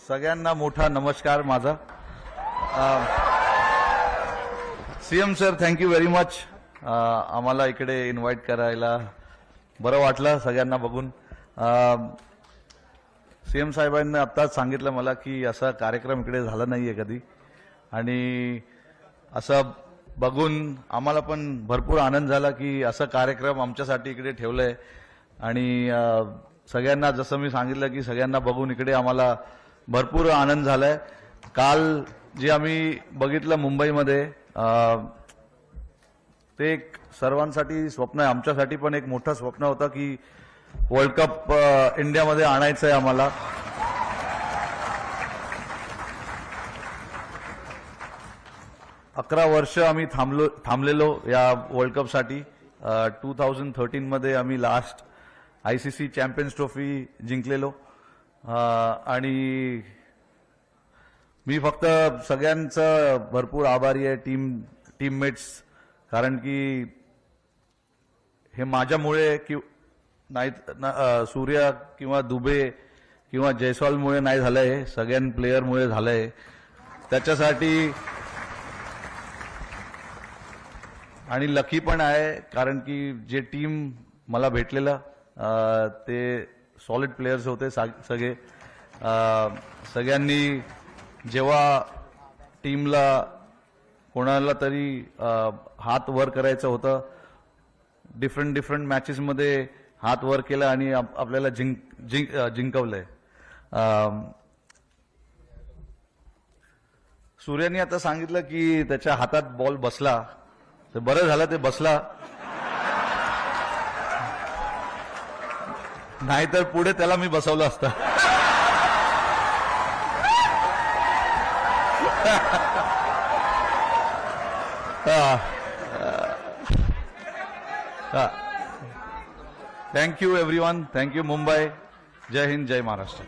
सगळ्यांना मोठा नमस्कार माझा. CM sir, thank you very much. आम्हाला इकडे इन्व्हाइट करायला बरं वाटलं सगळ्यांना बघून. सीएम साहेबांनी आत्ताच सांगितलं मला की असा कार्यक्रम इकडे झाला नाहीये कधी, आणि असं बघून आम्हाला पण भरपूर आनंद झाला की असा कार्यक्रम आमच्यासाठी इकडे ठेवलाय. आणि सगळ्यांना जसं मी सांगितलं की सगळ्यांना बघून इकडे आम्हाला भरपूर आनंद झालाय. काल जे आम्ही बघितलं मुंबईमध्ये ते एक सर्वांसाठी स्वप्न आहे. आमच्यासाठी पण एक मोठं स्वप्न होतं की वर्ल्ड कप इंडियामध्ये आणायचं आहे आम्हाला. अकरा वर्ष आम्ही थांबलेलो या वर्ल्ड कपसाठी. 2013 मध्ये आम्ही लास्ट आयसीसी चॅम्पियन्स ट्रॉफी जिंकलेलो. आणि मी फक्त सगळ्यांचं भरपूर आभारी आहे, टीममेट्स, कारण की हे माझ्यामुळे नाही, सूर्या किंवा दुबे किंवा जयस्वालमुळे नाही झालंय, सगळ्या प्लेयरमुळे झालंय. त्याच्यासाठी आणि लकी पण आहे, कारण की जे टीम मला भेटलेलं ते सॉलिड प्लेयर्स होते सगळे. सगळ्यांनी जेव्हा टीमला कोणाला तरी हात वर करायचं होतं, डिफरंट मॅचेसमध्ये हात वर केला आणि आपल्याला जिंकवलंय. सूर्याने आता सांगितलं की त्याच्या हातात बॉल बसला, तर बरं झालं ते बसला, नाहीतर पुढे त्याला मी बसवलं असतं. Thank you everyone. थँक्यू मुंबई. जय हिंद, जय महाराष्ट्र.